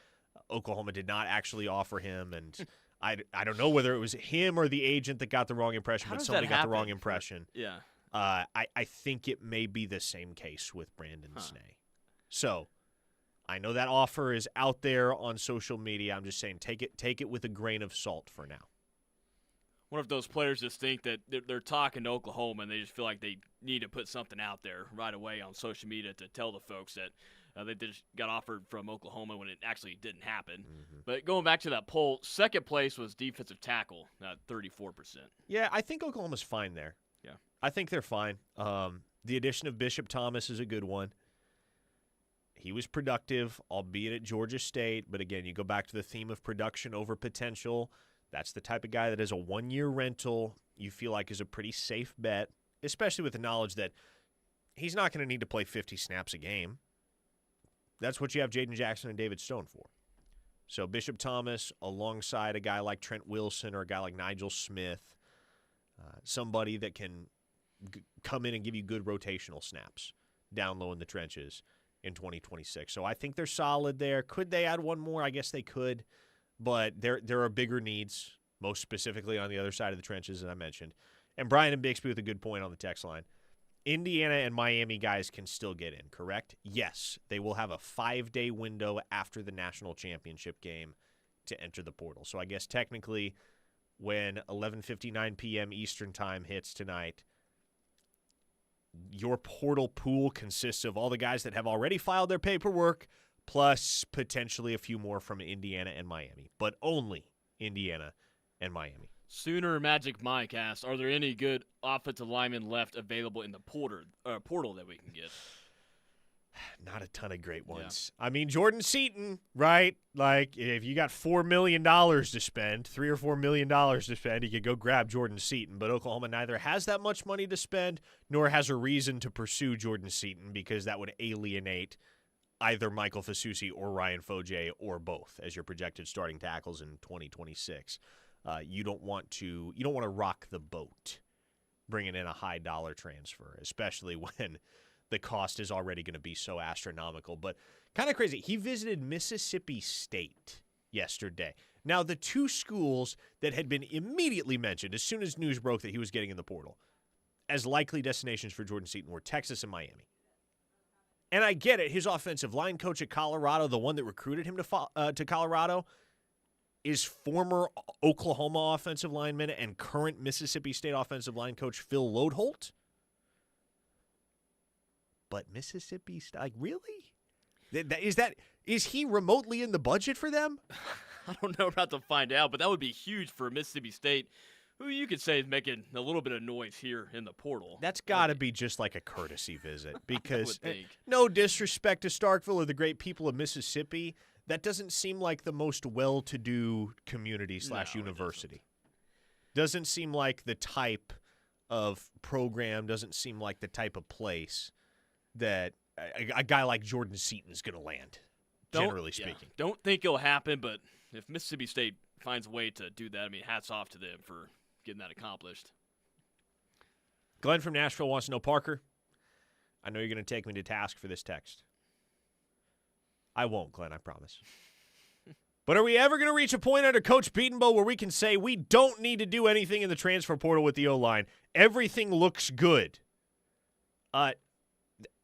Oklahoma did not actually offer him. And I don't know whether it was him or the agent that got the wrong impression, but somebody got the wrong impression. Yeah. I think it may be the same case with Brandon Snee. So I know that offer is out there on social media. I'm just saying take it with a grain of salt for now. What if those players just think that they're talking to Oklahoma and they just feel like they need to put something out there right away on social media to tell the folks that they just got offered from Oklahoma when it actually didn't happen? Mm-hmm. But going back to that poll, second place was defensive tackle at 34%. Yeah, I think Oklahoma's fine there. Yeah. I think they're fine. The addition of Bishop Thomas is a good one. He was productive, albeit at Georgia State. But again, you go back to the theme of production over potential. That's the type of guy that is a one-year rental you feel like is a pretty safe bet, especially with the knowledge that he's not going to need to play 50 snaps a game. That's what you have Jaden Jackson and David Stone for. So Bishop Thomas alongside a guy like Trent Wilson or a guy like Nigel Smith, somebody that can come in and give you good rotational snaps down low in the trenches in 2026. So I think they're solid there. Could they add one more? I guess they could. But there are bigger needs, most specifically on the other side of the trenches, as I mentioned. And Brian and Bixby with a good point on the text line. Indiana and Miami guys can still get in, correct? Yes, they will have a 5-day window after the national championship game to enter the portal. So I guess technically when 11:59 p.m. Eastern time hits tonight, your portal pool consists of all the guys that have already filed their paperwork, plus potentially a few more from Indiana and Miami, but only Indiana and Miami. Sooner Magic Mike asks, are there any good offensive linemen left available in the portal that we can get? Not a ton of great ones. Yeah. I mean, Jordan Seaton, right? Like, if you got $4 million to spend, $3 or $4 million to spend, you could go grab Jordan Seaton. But Oklahoma neither has that much money to spend, nor has a reason to pursue Jordan Seaton because that would alienate either Michael Fasusi or Ryan Foje or both as your projected starting tackles in 2026. You don't want to rock the boat bringing in a high dollar transfer, especially when the cost is already going to be so astronomical. But kind of crazy. He visited Mississippi State yesterday. Now, the two schools that had been immediately mentioned as soon as news broke that he was getting in the portal as likely destinations for Jordan Seaton were Texas and Miami. And I get it. His offensive line coach at Colorado, the one that recruited him to Colorado, is former Oklahoma offensive lineman and current Mississippi State offensive line coach Phil Lodeholt. But Mississippi State, like, really? Is he remotely in the budget for them? I don't know about to find out, but that would be huge for Mississippi State, who you could say is making a little bit of noise here in the portal. That's got to be just like a courtesy visit because no disrespect to Starkville or the great people of Mississippi, that doesn't seem like the most well-to-do community / university. Doesn't seem like the type of program, doesn't seem like the type of place that a guy like Jordan Seaton is going to land, generally speaking. Don't think it'll happen, but if Mississippi State finds a way to do that, I mean, hats off to them for getting that accomplished. Glenn from Nashville wants to know, Parker, I know you're going to take me to task for this text. I won't, Glenn, I promise. But are we ever going to reach a point under Coach Beatonbow where we can say we don't need to do anything in the transfer portal with the O-line? Everything looks good.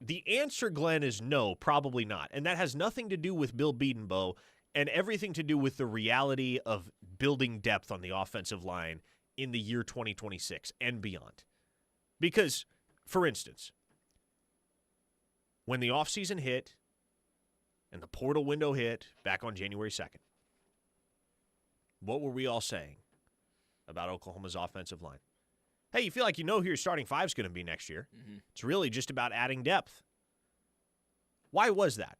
The answer, Glenn, is no, probably not. And that has nothing to do with Bill Beatonbow. and everything to do with the reality of building depth on the offensive line in the year 2026 and beyond. Because, for instance, when the offseason hit and the portal window hit back on January 2nd, what were we all saying about Oklahoma's offensive line? Hey, you feel like you know who your starting five is going to be next year. Mm-hmm. It's really just about adding depth. Why was that?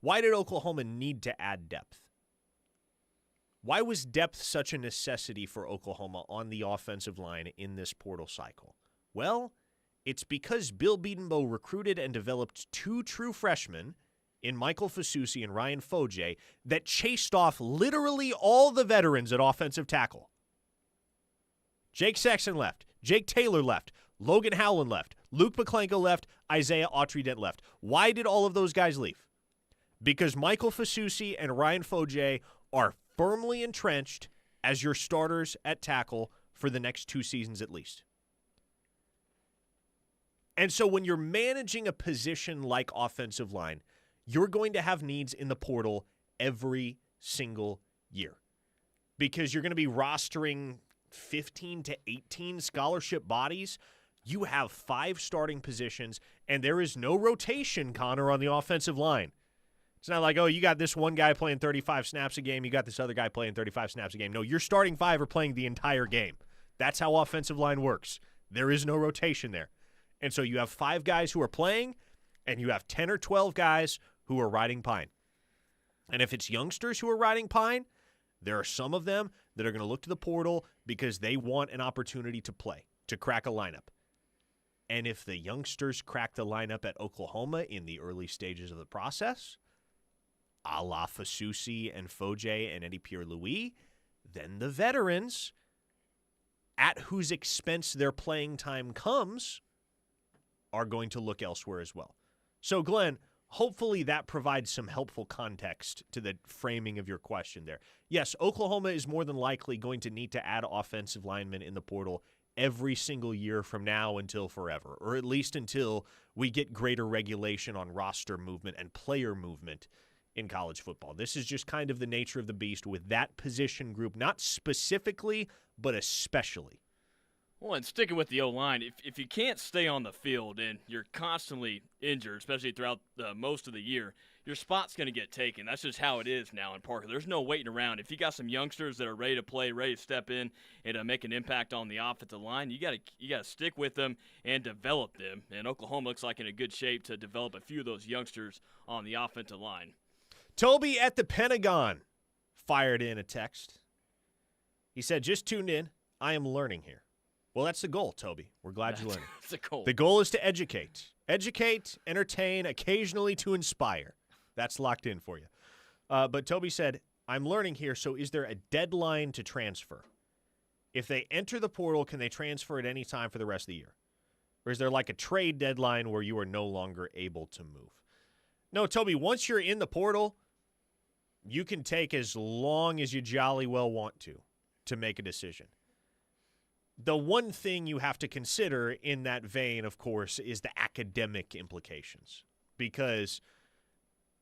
Why did Oklahoma need to add depth? Why was depth such a necessity for Oklahoma on the offensive line in this portal cycle? Well, it's because Bill Bedenbaugh recruited and developed two true freshmen in Michael Fasusi and Ryan Foje that chased off literally all the veterans at offensive tackle. Jake Sexton left. Jake Taylor left. Logan Howland left. Luke McClanko left. Isaiah Autry-Dent left. Why did all of those guys leave? Because Michael Fasusi and Ryan Foje are firmly entrenched as your starters at tackle for the next 2 seasons at least. And so when you're managing a position like offensive line, you're going to have needs in the portal every single year because you're going to be rostering 15 to 18 scholarship bodies. You have 5 starting positions, and there is no rotation, Connor, on the offensive line. It's not like, oh, you got this one guy playing 35 snaps a game, you got this other guy playing 35 snaps a game. No, your starting 5 are playing the entire game. That's how offensive line works. There is no rotation there. And so you have 5 guys who are playing, and you have 10 or 12 guys who are riding pine. And if it's youngsters who are riding pine, there are some of them that are going to look to the portal because they want an opportunity to play, to crack a lineup. And if the youngsters crack the lineup at Oklahoma in the early stages of the process, a la Fasusi and Foje and Eddie Pierre-Louis, then the veterans, at whose expense their playing time comes, are going to look elsewhere as well. So, Glenn, hopefully that provides some helpful context to the framing of your question there. Yes, Oklahoma is more than likely going to need to add offensive linemen in the portal every single year from now until forever, or at least until we get greater regulation on roster movement and player movement in college football. This is just kind of the nature of the beast with that position group, not specifically, but especially. Well, and sticking with the O-line, if you can't stay on the field and you're constantly injured, especially throughout most of the year, your spot's going to get taken. That's just how it is now in Parker. There's no waiting around. If you got some youngsters that are ready to play, ready to step in and make an impact on the offensive line, you got to stick with them and develop them. And Oklahoma looks like in a good shape to develop a few of those youngsters on the offensive line. Toby at the Pentagon fired in a text. He said, just tuned in. I am learning here. Well, that's the goal, Toby. We're glad you're learning. That's the goal. The goal is to educate. Educate, entertain, occasionally to inspire. That's locked in for you. But Toby said, I'm learning here, so is there a deadline to transfer? If they enter the portal, can they transfer at any time for the rest of the year? Or is there like a trade deadline where you are no longer able to move? No, Toby, once you're in the portal, you can take as long as you jolly well want to make a decision. The one thing you have to consider in that vein, of course, is the academic implications. Because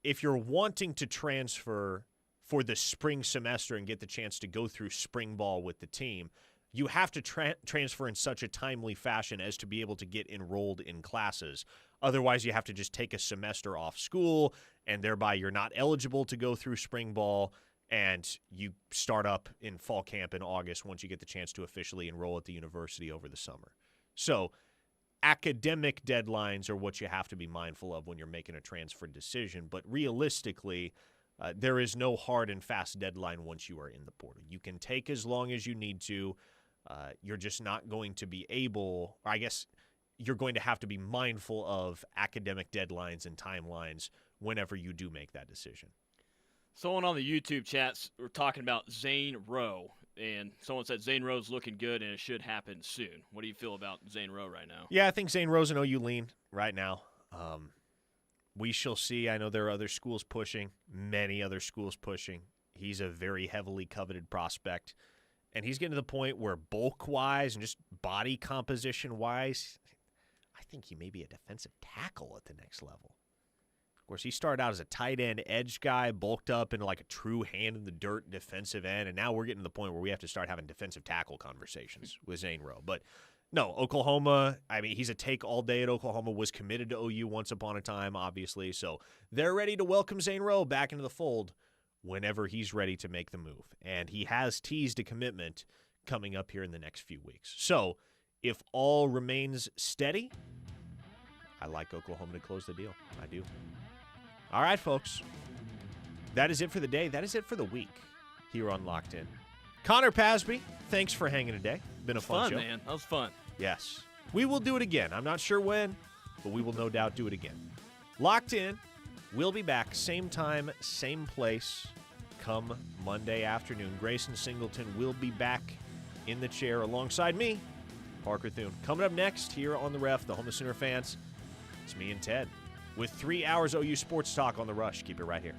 if you're wanting to transfer for the spring semester and get the chance to go through spring ball with the team, you have to transfer in such a timely fashion as to be able to get enrolled in classes. Otherwise, you have to just take a semester off school, and thereby you're not eligible to go through spring ball, and you start up in fall camp in August once you get the chance to officially enroll at the university over the summer. So academic deadlines are what you have to be mindful of when you're making a transfer decision. But realistically, there is no hard and fast deadline once you are in the portal. You can take as long as you need to. You're just not going to be able, or I guess you're going to have to be mindful of academic deadlines and timelines whenever you do make that decision. Someone on the YouTube chats were talking about Zane Rowe, and someone said Zane Rowe's looking good and it should happen soon. What do you feel about Zane Rowe right now? Yeah, I think Zane Rowe's an OU lean right now. We shall see. I know there are other schools pushing, many other schools pushing. He's a very heavily coveted prospect, and he's getting to the point where bulk-wise and just body composition-wise, I think he may be a defensive tackle at the next level. course, he started out as a tight end edge guy, bulked up into like a true hand-in-the-dirt defensive end, and now we're getting to the point where we have to start having defensive tackle conversations with Zane Rowe. But no, Oklahoma, I mean, he's a take all day at Oklahoma, was committed to OU once upon a time, obviously. So they're ready to welcome Zane Rowe back into the fold whenever he's ready to make the move. And he has teased a commitment coming up here in the next few weeks. So if all remains steady, I like Oklahoma to close the deal. I do. All right, folks. That is it for the day. That is it for the week here on Locked In. Connor Pasby, thanks for hanging today. Been a fun show. Man. That was fun. Yes. We will do it again. I'm not sure when, but we will no doubt do it again. Locked In. We'll be back same time, same place come Monday afternoon. Grayson Singleton will be back in the chair alongside me, Parker Thune. Coming up next here on The Ref, the home of Sooner fans, it's me and Ted with 3 hours OU sports talk on The Rush. Keep it right here.